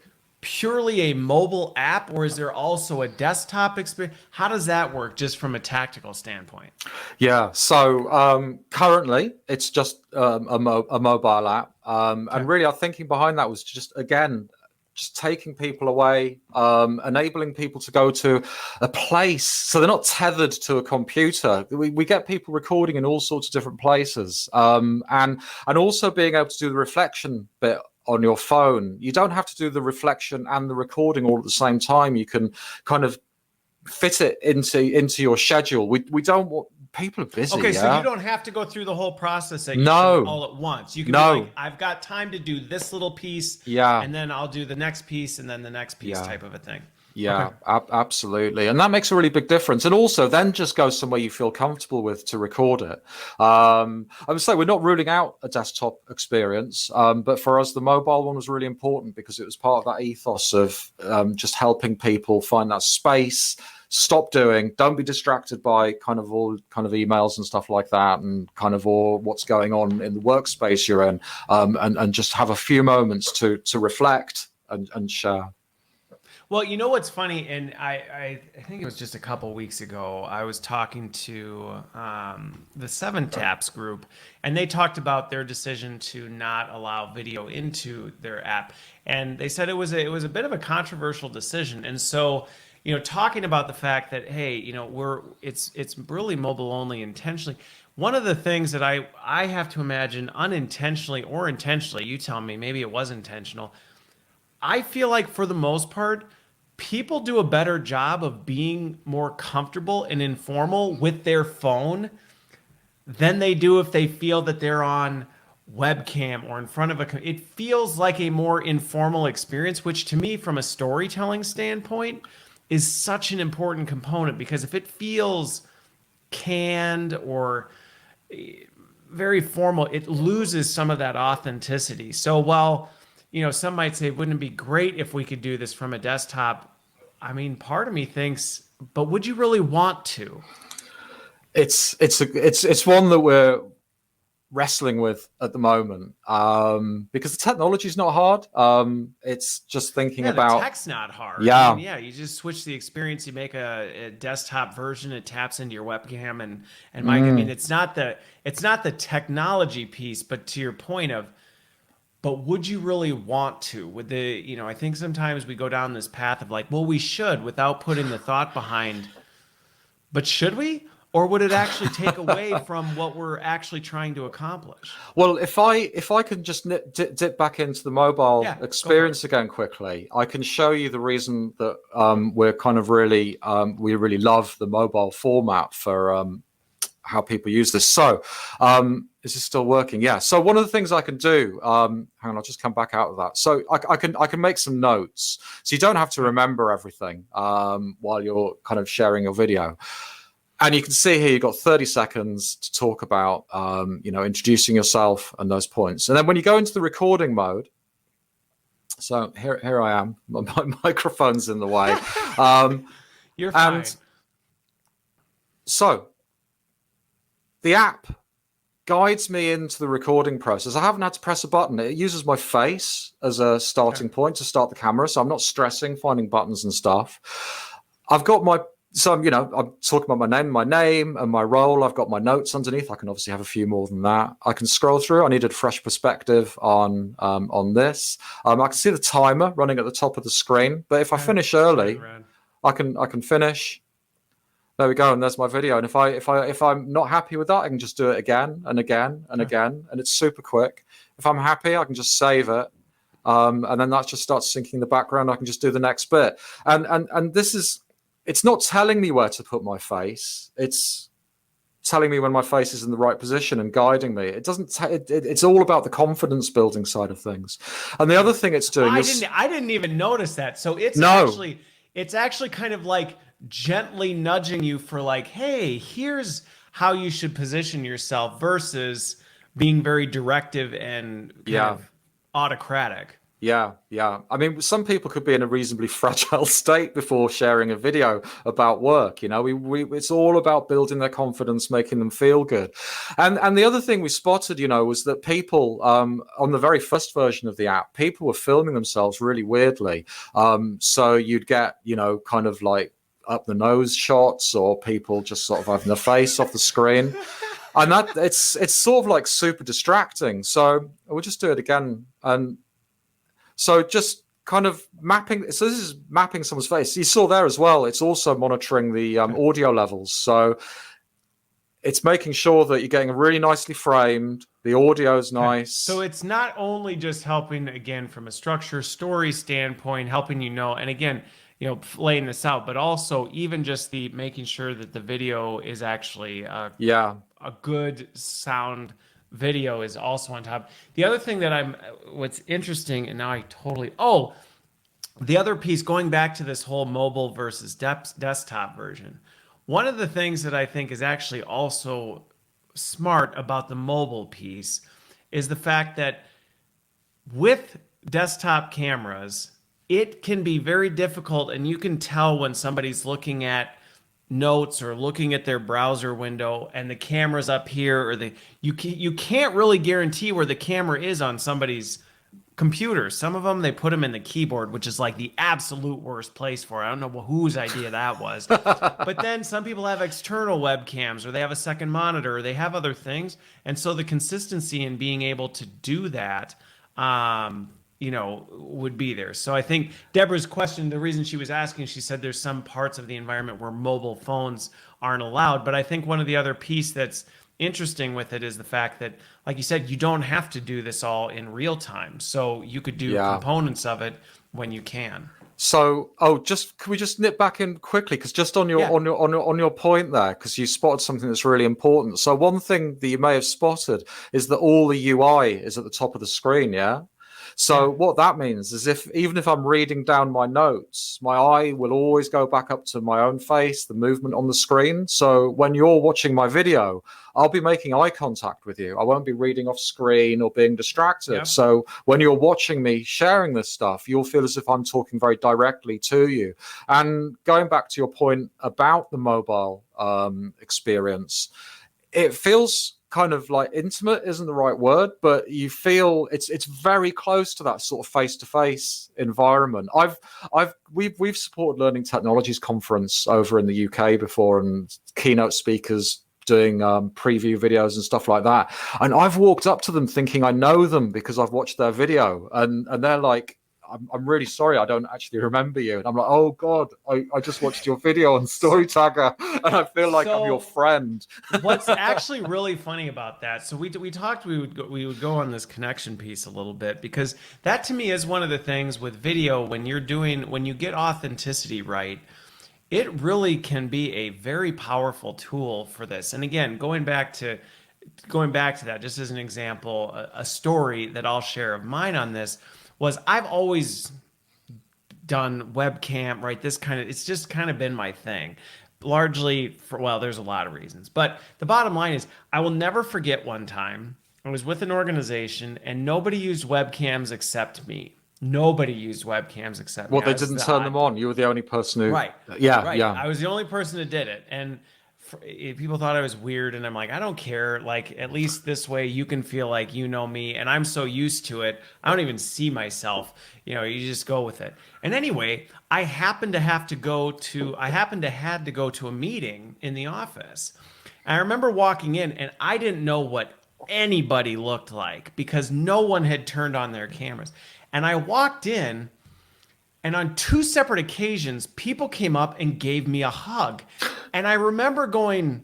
purely a mobile app, or is there also a desktop experience? How does that work just from a tactical standpoint? Yeah, so currently it's just a mobile app. And really our thinking behind that was just, again, just taking people away, enabling people to go to a place so they're not tethered to a computer. We get people recording in all sorts of different places, and also being able to do the reflection bit on your phone. You don't have to do the reflection and the recording all at the same time. You can kind of fit it into your schedule. We don't want, people are busy. Okay, so you don't have to go through the whole process all at once. You can be like, I've got time to do this little piece, and then I'll do the next piece, and then the next piece, type of a thing. Yeah, okay. Absolutely. And that makes a really big difference. And also then just go somewhere you feel comfortable with to record it. I would say we're not ruling out a desktop experience, but for us, the mobile one was really important because it was part of that ethos of just helping people find that space, don't be distracted by kind of emails and stuff like that, and kind of all what's going on in the workspace you're in, and just have a few moments to reflect and share. Well, you know what's funny, and I think it was just a couple weeks ago, I was talking to the Seven Taps group, and they talked about their decision to not allow video into their app, and they said it was a bit of a controversial decision, and so, you know, talking about the fact that, hey, you know, it's really mobile only intentionally. One of the things that I have to imagine, unintentionally or intentionally, you tell me, maybe it was intentional, I feel like for the most part, people do a better job of being more comfortable and informal with their phone than they do if they feel that they're on webcam or in front of it feels like a more informal experience, which to me, from a storytelling standpoint, is such an important component, because if it feels canned or very formal, it loses some of that authenticity. So while, some might say, wouldn't it be great if we could do this from a desktop? I mean, part of me thinks, but would you really want to? It's one that we're wrestling with at the moment, because the technology is not hard. It's just thinking Yeah, the about, tech's not hard. I mean, yeah. yeah, you just switch the experience. You make a desktop version. It taps into your webcam and mic. I mean, Mm. it's not the technology piece, but to your point of, but would you really want to? Would I think sometimes we go down this path of like, well, we should, without putting the thought behind, but should we? Or would it actually take away from what we're actually trying to accomplish? Well, if I can just dip back into the mobile Yeah, go for it. experience again quickly, I can show you the reason that we're kind of really we really love the mobile format for how people use this. So, is this still working? Yeah. So one of the things I can do, hang on, I'll just come back out of that. So I can make some notes, so you don't have to remember everything while you're kind of sharing your video. And you can see here you've got 30 seconds to talk about, introducing yourself and those points. And then when you go into the recording mode, so here I am, my microphone's in the way. You're And fine. so the app guides me into the recording process. I haven't had to press a button. It uses my face as a starting point to start the camera, so I'm not stressing finding buttons and stuff. I've got I'm talking about my name and my role. I've got my notes underneath. I can obviously have a few more than that. I can scroll through. I needed fresh perspective on this. I can see the timer running at the top of the screen. But if I finish early, I can finish. There we go, and there's my video. And if I'm not happy with that, I can just do it again and again and again, and it's super quick. If I'm happy, I can just save it, and then that just starts syncing in the background. I can just do the next bit, and this is. It's not telling me where to put my face. It's telling me when my face is in the right position and guiding me. It doesn't. It's all about the confidence building side of things. And the other thing it's doing is I didn't even notice that. So no. it's actually kind of like gently nudging you for like, hey, here's how you should position yourself, versus being very directive and kind of autocratic. Yeah. I mean, some people could be in a reasonably fragile state before sharing a video about work. It's all about building their confidence, making them feel good. And the other thing we spotted, was that people on the very first version of the app, people were filming themselves really weirdly. So you'd get, kind of like up the nose shots, or people just sort of having their face off the screen. And that it's sort of like super distracting. So we'll just do it again. And so just kind of mapping. So this is mapping someone's face. You saw there as well. It's also monitoring the audio levels. So it's making sure that you're getting really nicely framed. The audio is nice. So it's not only just helping, again, from a structure story standpoint, helping and again, laying this out, but also even just the making sure that the video is actually a good sound video is also on top. The other thing what's interesting, and now the other piece, going back to this whole mobile versus desktop version, one of the things that I think is actually also smart about the mobile piece is the fact that with desktop cameras, it can be very difficult, and you can tell when somebody's looking at notes or looking at their browser window and the camera's up here, or you can't really guarantee where the camera is on somebody's computer. Some of them, they put them in the keyboard, which is like the absolute worst place for it. I don't know whose idea that was. But then some people have external webcams, or they have a second monitor, or they have other things. And so the consistency in being able to do that would be there. So I think Deborah's question, the reason she was asking, she said there's some parts of the environment where mobile phones aren't allowed. But I think one of the other piece that's interesting with it is the fact that, like you said, you don't have to do this all in real time. So you could do components of it when you can. So, just can we just nip back in quickly? Because just on your Yeah. on your point there, because you spotted something that's really important. So, one thing that you may have spotted is that all the UI is at the top of the screen. Yeah. So, Yeah. what that means is even if I'm reading down my notes, my eye will always go back up to my own face, the movement on the screen. So, when you're watching my video, I'll be making eye contact with you. I won't be reading off screen or being distracted. Yep. So when you're watching me sharing this stuff, you'll feel as if I'm talking very directly to you. And going back to your point about the mobile experience, it feels kind of like intimate isn't the right word, but you feel it's very close to that sort of face-to-face environment. We've supported Learning Technologies Conference over in the UK before, and keynote speakers doing preview videos and stuff like that. And I've walked up to them thinking I know them because I've watched their video, and they're like, I'm really sorry, I don't actually remember you. And I'm like, oh God, I just watched your video on StoryTagger, and I feel like I'm your friend. What's actually really funny about that? So we talked we would go on this connection piece a little bit, because that to me is one of the things with video when you get authenticity right. It really can be a very powerful tool for this. And again, going back to that, just as an example, a story that I'll share of mine on this was I've always done webcam, right? It's just kind of been my thing. Largely there's a lot of reasons. But the bottom line is I will never forget one time I was with an organization and nobody used webcams except me. Nobody used webcams except me. Well, they didn't turn them on. You were the only person who... Right. Yeah, right. yeah. I was the only person that did it. And people thought I was weird, and I'm like, I don't care. Like, at least this way you can feel like you know me, and I'm so used to it. I don't even see myself. You just go with it. And anyway, I happened to had to go to a meeting in the office. And I remember walking in, and I didn't know what anybody looked like because no one had turned on their cameras. And I walked in, and on 2 separate occasions, people came up and gave me a hug. And I remember going,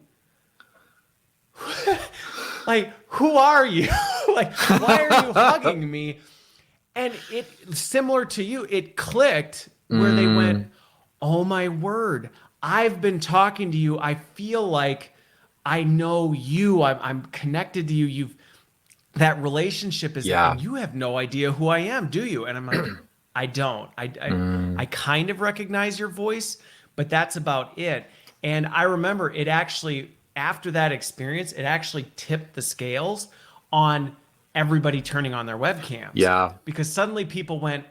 like, who are you? Like, why are you hugging me? And it, similar to you, it clicked where they went, oh my word, I've been talking to you. I feel like I know you. I'm connected to you. That relationship is, and you have no idea who I am, do you? And I'm like, I don't. I kind of recognize your voice, but that's about it. And I remember it actually, after that experience, it actually tipped the scales on everybody turning on their webcams. Yeah. Because suddenly people went,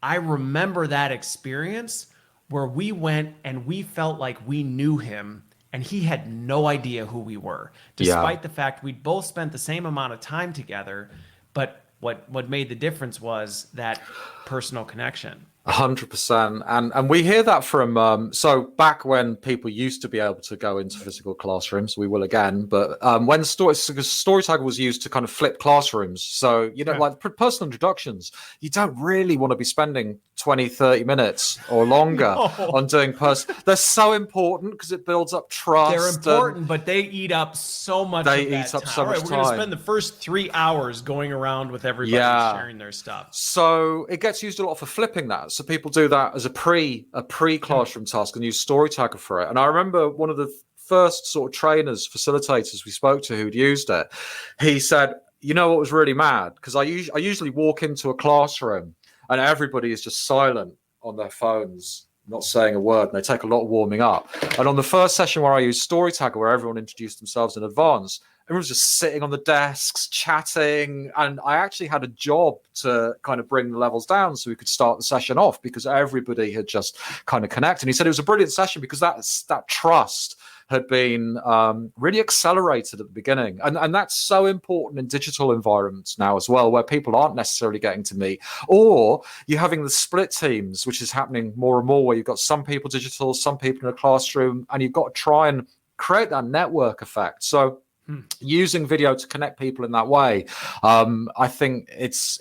I remember that experience where we went and we felt like we knew him and he had no idea who we were, despite the fact we'd both spent the same amount of time together. But what made the difference was that personal connection. 100%. And we hear that from so back when people used to be able to go into physical classrooms, we will again, but when StoryTagger was used to kind of flip classrooms, so like personal introductions, you don't really want to be spending 20-30 minutes or longer on doing they're so important because it builds up trust. They're important, but they eat up so much they of that eat up time. so much We're going to spend the first 3 hours going around with everybody sharing their stuff. So it gets used a lot for flipping that. So people do that as a pre-classroom task and use StoryTagger for it. And I remember one of the first sort of trainers, facilitators we spoke to who'd used it. He said, you know what was really mad? Because I usually walk into a classroom and everybody is just silent on their phones, not saying a word, and they take a lot of warming up. And on the first session where I used StoryTagger, where everyone introduced themselves in advance, everyone's just sitting on the desks, chatting, and I actually had a job to kind of bring the levels down so we could start the session off because everybody had just kind of connected. And he said it was a brilliant session because that trust had been really accelerated at the beginning. And that's so important in digital environments now as well, where people aren't necessarily getting to meet. Or you're having the split teams, which is happening more and more, where you've got some people digital, some people in a classroom, and you've got to try and create that network effect. So using video to connect people in that way, I think it's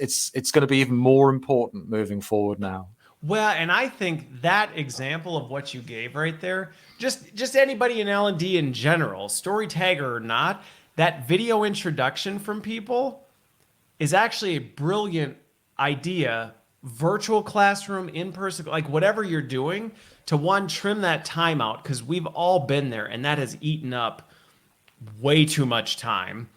going to be even more important moving forward now. Well, and I think that example of what you gave right there, just anybody in L&D in general, StoryTagger or not, that video introduction from people is actually a brilliant idea virtual classroom, in person, like whatever you're doing, to one, trim that time out because we've all been there and that has eaten up way too much time,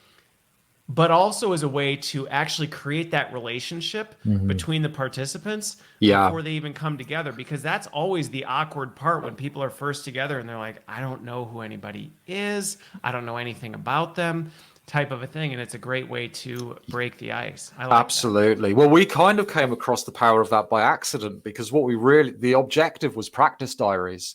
but also as a way to actually create that relationship Mhm. between the participants Yeah. before they even come together, because that's always the awkward part when people are first together and they're like, I don't know who anybody is, I don't know anything about them, type of a thing. And it's a great way to break the ice. I like that. Absolutely. Well, we kind of came across the power of that by accident because what we really, the objective was practice diaries,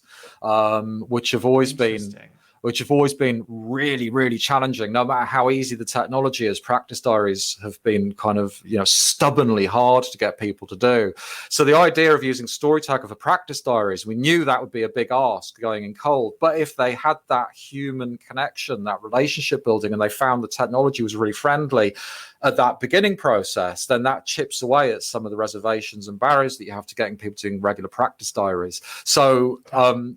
which have always been Interesting. really, really challenging. No matter how easy the technology is, practice diaries have been kind of, stubbornly hard to get people to do. So the idea of using StoryTagger for practice diaries, we knew that would be a big ask going in cold. But if they had that human connection, that relationship building, and they found the technology was really friendly at that beginning process, then that chips away at some of the reservations and barriers that you have to getting people doing regular practice diaries. So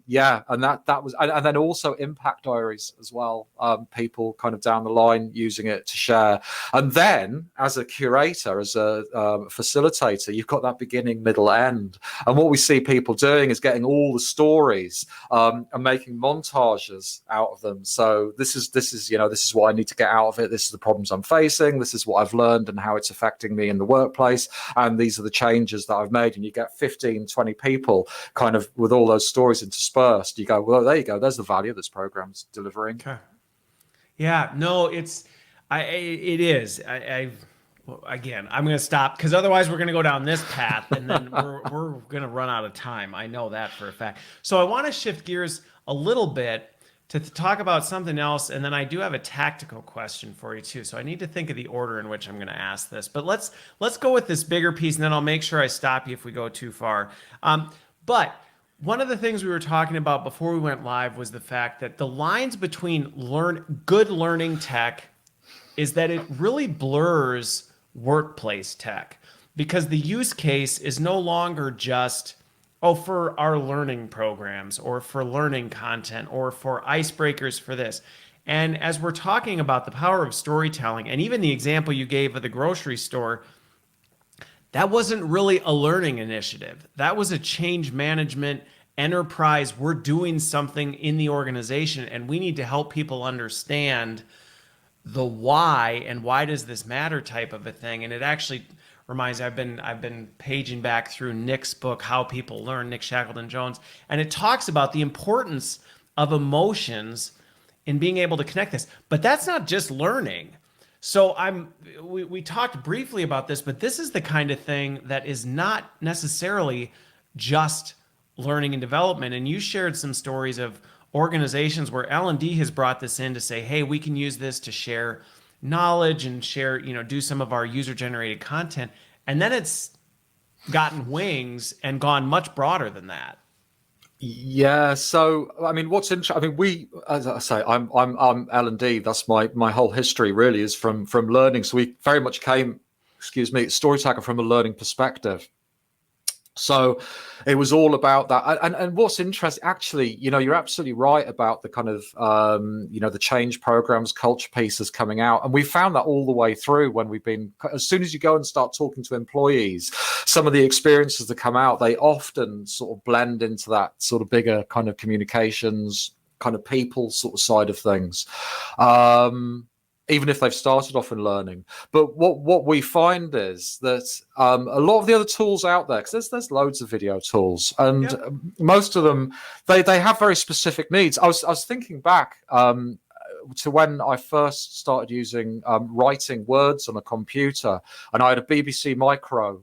yeah, and that was, and then also impact diaries as well. People kind of down the line using it to share, and then as a curator, as a facilitator, you've got that beginning, middle, end. And what we see people doing is getting all the stories and making montages out of them. So this is this is what I need to get out of it. This is the problems I'm facing. This is what I've learned and how it's affecting me in the workplace. And these are the changes that I've made. And you get 15, 20 people kind of with all those stories interspersed. You go, well, there you go. There's the value this program's delivering. Okay. Yeah, no, it is. Well, again, I'm going to stop because otherwise we're going to go down this path and then we're going to run out of time. I know that for a fact. So I want to shift gears a little bit to talk about something else, and then I do have a tactical question for you too. So I need to think of the order in which I'm going to ask this. But let's go with this bigger piece, and then I'll make sure I stop you if we go too far. But one of the things we were talking about before we went live was the fact that the lines between good learning tech is that it really blurs workplace tech, because the use case is no longer just, oh, for our learning programs or for learning content or for icebreakers for this. And as we're talking about the power of storytelling, and even the example you gave of the grocery store, that wasn't really a learning initiative. That was a change management enterprise. We're doing something in the organization and we need to help people understand the why and why does this matter type of a thing. And it actually reminds me, I've been paging back through Nick's book, How People Learn, Nick Shackleton Jones, and it talks about the importance of emotions in being able to connect this. But that's not just learning. So we talked briefly about this, but this is the kind of thing that is not necessarily just learning and development. And you shared some stories of organizations where L&D has brought this in to say, hey, we can use this to share knowledge and share, do some of our user generated content. And then it's gotten wings and gone much broader than that. Yeah, so I mean, what's interesting? I mean, as I say, I'm L&D. That's my whole history really is from learning. So we very much came, StoryTagger from a learning perspective. So it was all about that. And what's interesting, actually, you're absolutely right about the kind of, the change programs, culture pieces coming out. And we found that all the way through when we've been, as soon as you go and start talking to employees, some of the experiences that come out, they often sort of blend into that sort of bigger kind of communications, kind of people sort of side of things. Even if they've started off in learning. But what we find is that a lot of the other tools out there, because there's loads of video tools, and most of them, they have very specific needs. I was thinking back to when I first started using writing words on a computer, and I had a BBC Micro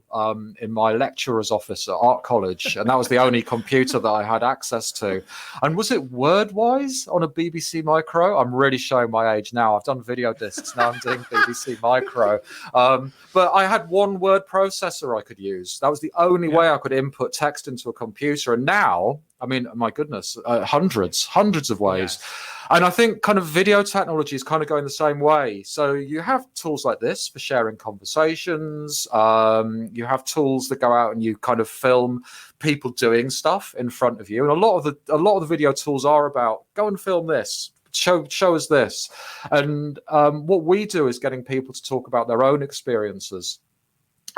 in my lecturer's office at Art College, and that was the only computer that I had access to. And was it WordWise on a BBC Micro? I'm really showing my age now. I've done video discs, now I'm doing BBC Micro. But I had one word processor I could use. That was the only way I could input text into a computer. And now, I mean, my goodness, hundreds of ways. Yes. And I think kind of video technology is kind of going the same way. So you have tools like this for sharing conversations. You have tools that go out and you kind of film people doing stuff in front of you. And a lot of the video tools are about go and film this. Show us this. And what we do is getting people to talk about their own experiences.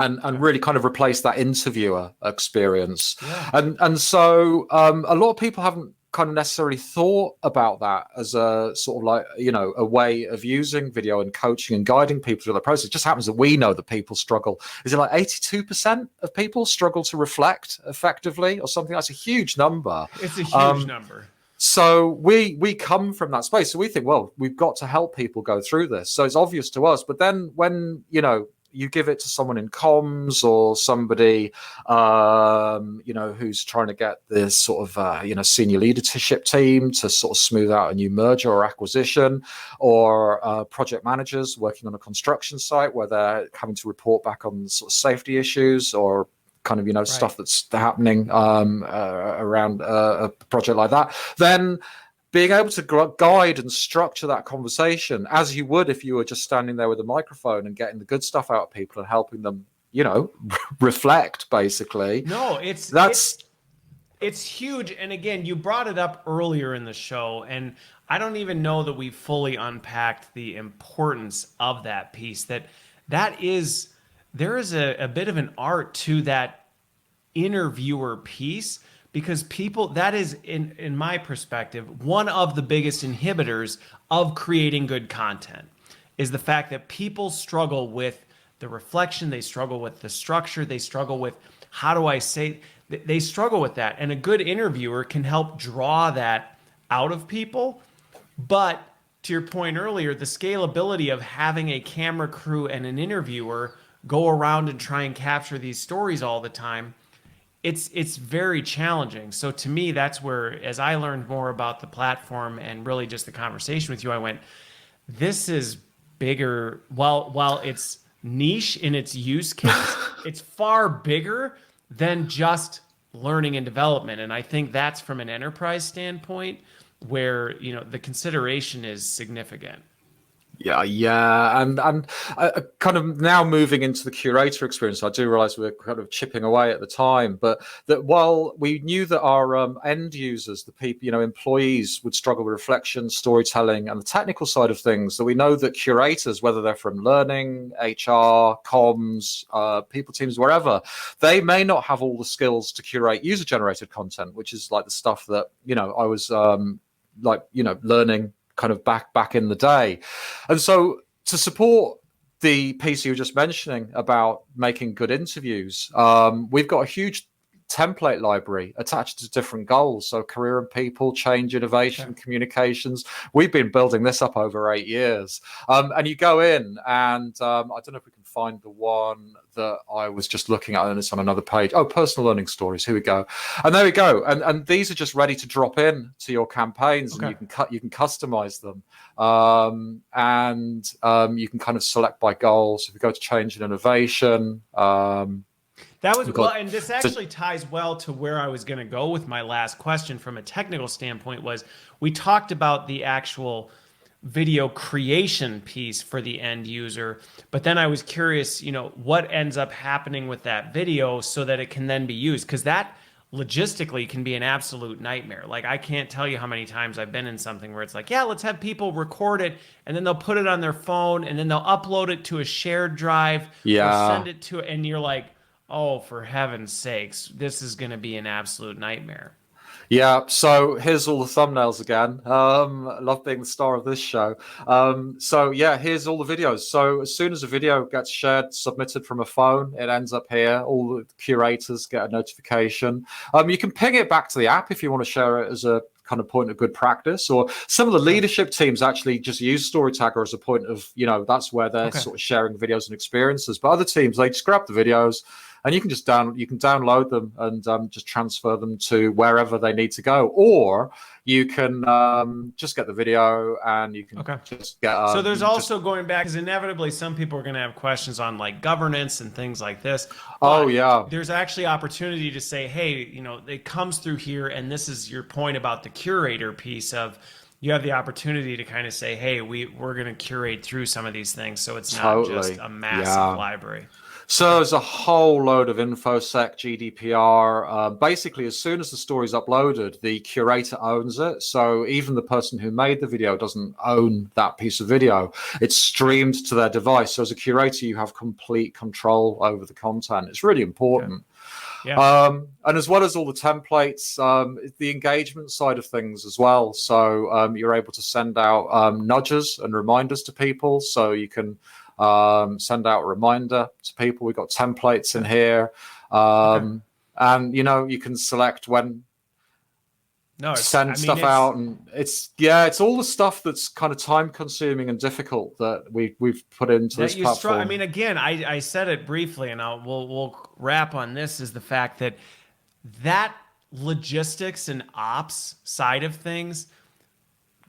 and really kind of replace that interviewer experience. Yeah. And so a lot of people haven't kind of necessarily thought about that as a sort of like, you know, a way of using video and coaching and guiding people through the process. It just happens that we know that people struggle. Is it like 82% of people struggle to reflect effectively or something? That's a huge number. It's a huge number. So we come from that space. So we think, well, we've got to help people go through this. So it's obvious to us. But then when, you know, you give it to someone in comms or somebody, you know, who's trying to get this sort of, you know, senior leadership team to sort of smooth out a new merger or acquisition, or project managers working on a construction site where they're having to report back on sort of safety issues or kind of, you know, stuff that's happening around a project like that, then being able to guide and structure that conversation as you would if you were just standing there with a microphone and getting the good stuff out of people and helping them, you know, reflect, basically. No, it's huge. And again, you brought it up earlier in the show, and I don't even know that we fully unpacked the importance of that piece. There is a bit of an art to that interviewer piece, because people, that is, in my perspective, one of the biggest inhibitors of creating good content, is the fact that people struggle with the reflection, they struggle with the structure, they struggle with how do I say, they struggle with that. And a good interviewer can help draw that out of people. But to your point earlier, the scalability of having a camera crew and an interviewer go around and try and capture these stories all the time, it's very challenging. So to me, that's where, as I learned more about the platform and really just the conversation with you, I went, this is bigger. While it's niche in its use case, it's far bigger than just learning and development. And I think that's from an enterprise standpoint where, you know, the consideration is significant. Yeah, and kind of now moving into the curator experience, I do realize we're kind of chipping away at the time, but that while we knew that our end users, the people, you know, employees would struggle with reflection, storytelling, and the technical side of things, that we know that curators, whether they're from learning, HR, comms, people teams, wherever, they may not have all the skills to curate user-generated content, which is like the stuff that, you know, I was like, you know, learning kind of back in the day. And so to support the piece you were just mentioning about making good interviews, we've got a huge template library attached to different goals. So career and people, change, innovation, communications. We've been building this up over 8 years. And you go in and I don't know if we can find the one that I was just looking at, and it's on another page. Oh, personal learning stories. Here we go. And there we go. And these are just ready to drop in to your campaigns, and you can customize them. And you can kind of select by goals. If you go to change and innovation, that was well, and this actually ties well to where I was going to go with my last question from a technical standpoint. Was we talked about the actual video creation piece for the end user, but then I was curious, you know, what ends up happening with that video so that it can then be used, because that logistically can be an absolute nightmare. Like, I can't tell you how many times I've been in something where it's like, yeah, let's have people record it, and then they'll put it on their phone, and then they'll upload it to a shared drive, or send it to, and you're like, oh, for heaven's sakes, this is going to be an absolute nightmare. Yeah, so here's all the thumbnails again. Love being the star of this show. So yeah, here's all the videos. So as soon as a video gets shared, submitted from a phone, it ends up here. All the curators get a notification. You can ping it back to the app if you want to share it as a kind of point of good practice, or some of the leadership teams actually just use StoryTagger as a point of, you know, that's where they're sort of sharing videos and experiences. But other teams, they just grab the videos, and you can just download them and just transfer them to wherever they need to go, or you can just get the video and you can just get. So there's also going back, because inevitably some people are going to have questions on like governance and things like this. Oh yeah, there's actually opportunity to say, hey, you know, it comes through here, and this is your point about the curator piece of. You have the opportunity to kind of say, hey, we're going to curate through some of these things, so it's not just a massive library. So there's a whole load of InfoSec, GDPR. Basically, as soon as the story's uploaded, the curator owns it. So even the person who made the video doesn't own that piece of video. It's streamed to their device. So as a curator, you have complete control over the content. It's really important. Yeah. And as well as all the templates, the engagement side of things as well. So you're able to send out nudges and reminders to people. So you can send out a reminder to people. We've got templates in here. And, you know, you can select when send stuff out. And it's all the stuff that's kind of time consuming and difficult that we've put into this platform. I mean, again, I said it briefly, and we'll wrap on this, is the fact that logistics and ops side of things,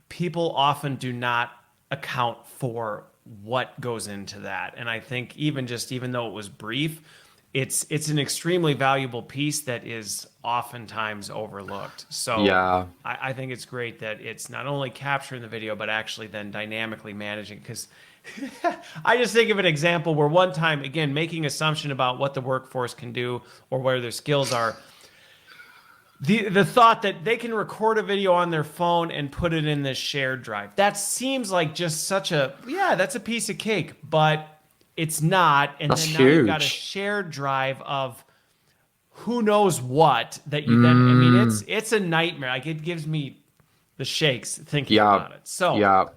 people often do not account for what goes into that. And I think even though it was brief, it's an extremely valuable piece that is oftentimes overlooked. So yeah, I think it's great that it's not only capturing the video, but actually then dynamically managing. Because I just think of an example where one time, again, making assumption about what the workforce can do or where their skills are. The thought that they can record a video on their phone and put it in this shared drive. That seems like just such that's a piece of cake, but it's not. And that's then huge. Now you've got a shared drive of who knows what that you then, I mean, it's a nightmare. Like, it gives me the shakes thinking about it. So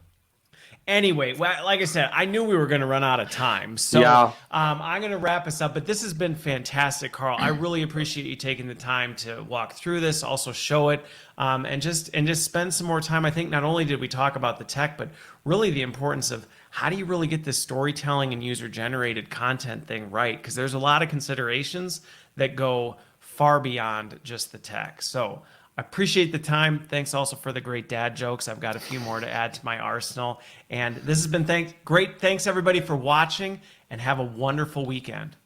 anyway, like I said, I knew we were going to run out of time. So I'm going to wrap us up. But this has been fantastic, Carl. I really appreciate you taking the time to walk through this, also show it, and just spend some more time. I think not only did we talk about the tech, but really the importance of how do you really get this storytelling and user-generated content thing right? Because there's a lot of considerations that go far beyond just the tech. So I appreciate the time. Thanks also for the great dad jokes. I've got a few more to add to my arsenal. And this has been great. Thanks everybody for watching, and have a wonderful weekend.